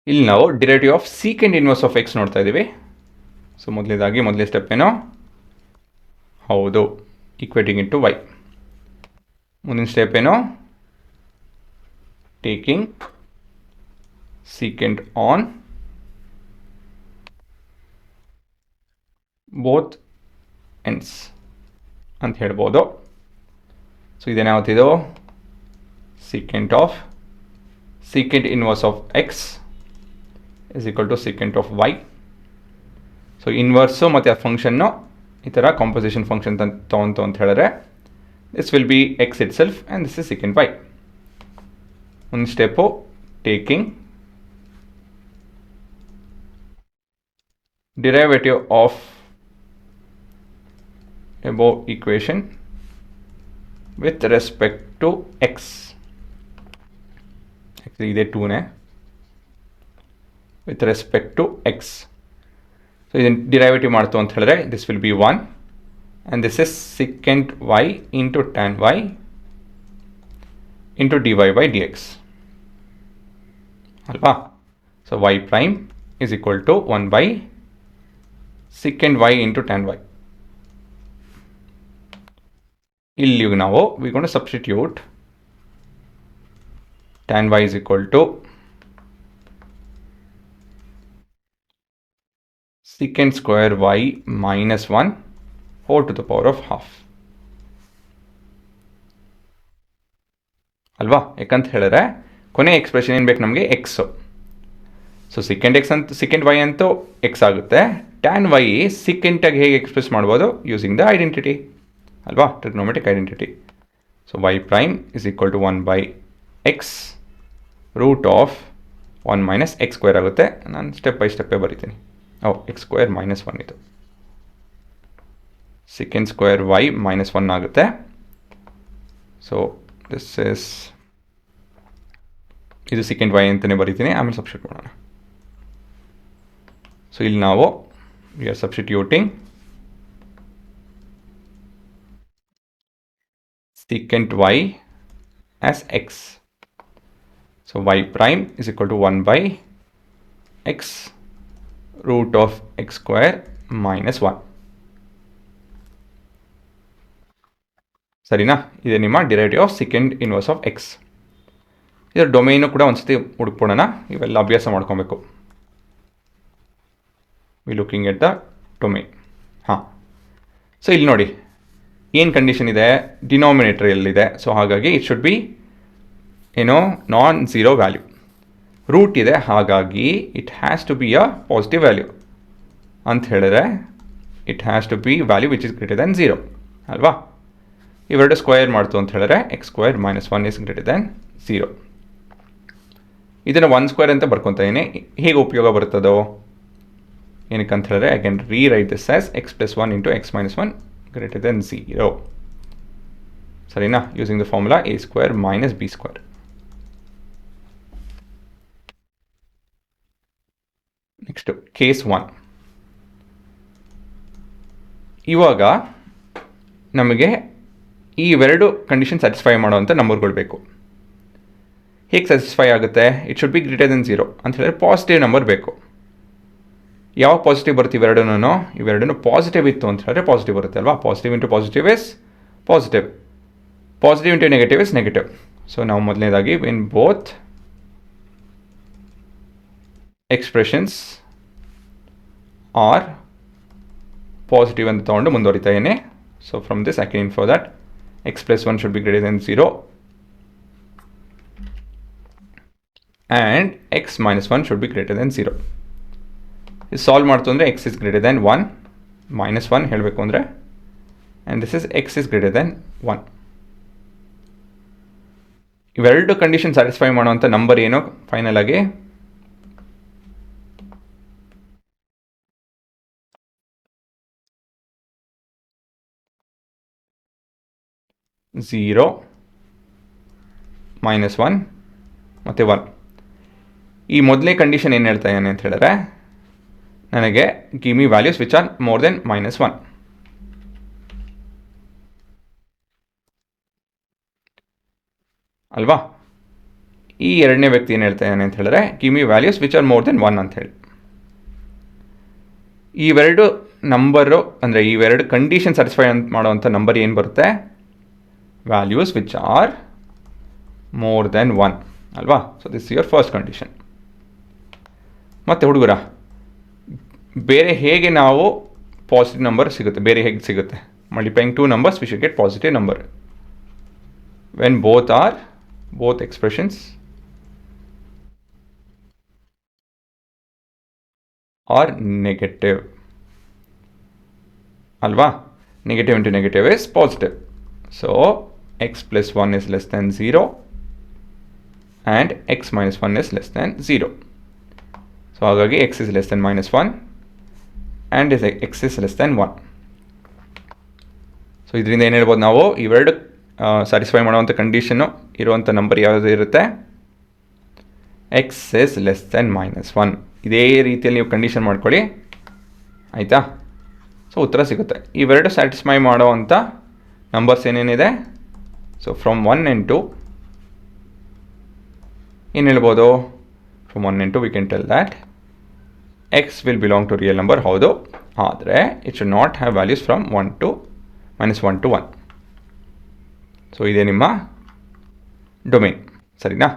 ಇಲ್ಲಿ ನಾವು derivative of secant inverse of x ನೋಡ್ತಾ ಇದ್ದೀವಿ. ಸೊ ಮೊದಲನೇ ಸ್ಟೆಪ್ ಏನೋ ಹೌದು, ಈಕ್ವೇಟಿಂಗ್ ಇಂಟು ವೈ. ಮುಂದಿನ ಸ್ಟೆಪ್ ಏನೋ taking secant on both ends ಅಂತ ಹೇಳ್ಬೋದು. ಸೊ ಇದೇನಾಗುತ್ತಿದ್ದು secant inverse of x is equal to secant of y. So inverse ಮತ್ತು ಆ ಫಂಕ್ಷನ್ನು ಈ ಥರ ಕಾಂಪೋಸಿಷನ್ ಫಂಕ್ಷನ್ ತಗೊಂತು ಅಂತ ಹೇಳಿದ್ರೆ this will be x itself and this is secant y. ಒಂದು step taking derivative of above equation with respect to x. ಇದೆ 2ನೇ with respect to x. So ಇದನ್ನು ಡಿರೈವೇಟಿವ್ ಮಾಡ್ತು ಅಂತ ಹೇಳಿದ್ರೆ this will be 1 and this is secant y into tan y into dy by dx ಅಲ್ವಾ. So y prime is equal to 1 by secant y into tan y. ಇಲ್ಲಿ ನಾವು V gone to substitute tan y is equal to secant square y minus 1 whole to the power of half ಅಲ್ವಾ. ಯಾಕಂತ ಹೇಳಿದ್ರೆ ಕೊನೆ expression ಏನು ಬೇಕು ನಮಗೆ x. So secant x ಅಂತ secant y ಅಂತೂ ಎಕ್ಸ್ ಆಗುತ್ತೆ. tan y ಸಿಕೆಂಟಾಗಿ ಹೇಗೆ ಎಕ್ಸ್ಪ್ರೆಸ್ ಮಾಡ್ಬೋದು ಯೂಸಿಂಗ್ ದ ಐಡೆಂಟಿಟಿ ಅಲ್ವಾ, trigonometric identity. So y prime is equal to 1 by x root of 1 minus x square ಆಗುತ್ತೆ. ನಾನು ಸ್ಟೆಪ್ ಬೈ ಸ್ಟೆಪ್ಪೇ ಬರಿತೀನಿ. ಎಕ್ಸ್ ಸ್ಕ್ವೇರ್ ಮೈನಸ್ 1 ಇದು secant ಸ್ಕ್ವೇರ್ y ಮೈನಸ್ 1 ಆಗುತ್ತೆ. ಸೊ ದಿಸ್ ಇಸ್ ಇದು secant y ಅಂತಲೇ ಬರಿತೀನಿ, ಆಮೇಲೆ ಸಬ್ಸ್ಟಿಟ್ಯೂಟ್ ಮಾಡೋಣ. ಸೊ ಇಲ್ಲಿ ನಾವು we are substituting secant y as x. So y prime is equal to 1 by x root of x square minus 1. ಸರಿನಾ. ಇದೆ ನಿಮ್ಮ derivative of secant inverse of x. ಇದರ ಡೊಮೈನು ಕೂಡ ಒಂದ್ಸತಿ ಹುಡುಕ್ಬಿಡೋಣ, ಇವೆಲ್ಲ ಅಭ್ಯಾಸ ಮಾಡ್ಕೊಬೇಕು. We looking at the domain. ಹಾಂ, ಸೊ ಇಲ್ಲಿ ನೋಡಿ ಏನು ಕಂಡೀಷನ್ ಇದೆ, ಡಿನಾಮಿನೇಟರ್ ಎಲ್ಲಿದೆ. ಸೊ ಹಾಗಾಗಿ ಇಟ್ ಶುಡ್ ಬಿ ಏನೋ ನಾನ್ ಝೀರೋ ವ್ಯಾಲ್ಯೂ. ರೂಟ್ ಇದೆ, ಹಾಗಾಗಿ it has to be a positive value ಅಂತ ಹೇಳಿದ್ರೆ it has to be value which is greater than 0 ಅಲ್ವಾ. ಇವೆರಡು ಸ್ಕ್ವೇರ್ ಮಾಡ್ತು ಅಂತ ಹೇಳಿದ್ರೆ x square minus 1 is greater than 0. ಇದನ್ನು 1 ಸ್ಕ್ವೇರ್ ಅಂತ ಬರ್ಕೊತಾ ಇದ್ದೀನಿ. ಹೇಗೆ ಉಪಯೋಗ ಬರ್ತದೋ ಏನಕ್ಕೆ ಅಂತ ಹೇಳಿದ್ರೆ I can rewrite this as X plus 1 into X minus 1 greater than 0. ಸರಿನಾ, using the formula a square minus b square. Next case 1. ಇವಾಗ ನಮಗೆ ಈ ಇವೆರಡು ಕಂಡೀಷನ್ ಸ್ಯಾಟಿಸ್ಫೈ ಮಾಡುವಂಥ ನಂಬರ್ಗಳು ಬೇಕು. ಹೇಗೆ ಸ್ಯಾಟಿಸ್ಫೈ ಆಗುತ್ತೆ? It should be greater than 0 ಅಂತ ಹೇಳಿದ್ರೆ ಪಾಸಿಟಿವ್ ನಂಬರ್ ಬೇಕು. ಯಾವ ಪಾಸಿಟಿವ್ ಬರುತ್ತೆ? ಇವೆರಡೂ ಪಾಸಿಟಿವ್ ಇತ್ತು ಅಂತ ಹೇಳಿದ್ರೆ ಪಾಸಿಟಿವ್ ಬರುತ್ತೆ ಅಲ್ವಾ. Positive into positive is positive, positive into negative is negative. So ನಾವು ಮೊದಲನೇದಾಗಿ in both expressions are positive ಅಂತ ತೊಗೊಂಡು ಮುಂದುವರಿತಾ ಇದ್ದೇನೆ. So from this I can infer that x plus 1 should be greater than 0 and x minus 1 should be greater than 0. ಇದು solve ಮಾಡ್ತು ಅಂದರೆ x is greater than 1 minus 1 ಹೇಳಬೇಕು ಅಂದರೆ, and this is x is greater than 1. ಇವೆರಡು condition satisfy ಮಾಡುವಂಥ number ಏನು final ಆಗಿ? Zero, minus 1 ಮತ್ತು 1. ಈ ಮೊದಲನೇ ಕಂಡೀಷನ್ ಏನು ಹೇಳ್ತಾ ಇದ್ದಾನೆ ಅಂತ ಹೇಳಿದ್ರೆ ನನಗೆ give me values which are more than minus 1. ಅಲ್ವಾ. ಈ ಎರಡನೇ ವ್ಯಕ್ತಿ ಏನು ಹೇಳ್ತಾನೆ ಅಂತ ಹೇಳಿದ್ರೆ give me values which are more than 1 ಅಂತ ಹೇಳಿ. ಇವೆರಡು ನಂಬರು ಅಂದರೆ ಇವೆರಡು ಕಂಡೀಷನ್ ಸ್ಯಾಟಿಸ್ಫೈ ಮಾಡೋವಂಥ ನಂಬರ್ ಏನು ಬರುತ್ತೆ, values which are more than 1 ಅಲ್ವಾ. So this your first condition. ಮತ್ತು ಹುಡುಗರ ಬೇರೆ ಹೇಗೆ ನಾವು ಪಾಸಿಟಿವ್ ನಂಬರ್ ಸಿಗುತ್ತೆ, ಬೇರೆ ಹೇಗೆ ಸಿಗುತ್ತೆ, multiplying 2 numbers we should get positive number when both expressions are negative alva. Negative into negative is positive. So x plus 1 is less than 0 and x minus 1 is less than 0. So hagagi x is less than minus 1 and x is less than 1. So ಇದರಿಂದ ಏನು ಹೇಳ್ಬೋದು ನಾವು, ಇವೆರಡು satisfy ಮಾಡುವಂಥ condition ಇರುವಂಥ number ಯಾವುದು ಇರುತ್ತೆ, X is less than -1. ಇದೇ ರೀತಿಯಲ್ಲಿ ನೀವು ಕಂಡೀಷನ್ ಮಾಡ್ಕೊಳ್ಳಿ, ಆಯಿತಾ. ಸೊ ಉತ್ತರ ಸಿಗುತ್ತೆ. ಇವೆರಡು ಸ್ಯಾಟಿಸ್ಫೈ ಮಾಡೋವಂಥ ನಂಬರ್ಸ್ ಏನೇನಿದೆ, ಸೊ ಫ್ರಮ್ 1 and 2 ಏನು ಹೇಳ್ಬೋದು, from 1 and 2 we can tell that x will belong to real number, ಹೌದು, ಆದರೆ it should not have values from -1 to 1. So ಇದೇ ನಿಮ್ಮ ಡೊಮೇನ್, ಸರಿನಾ.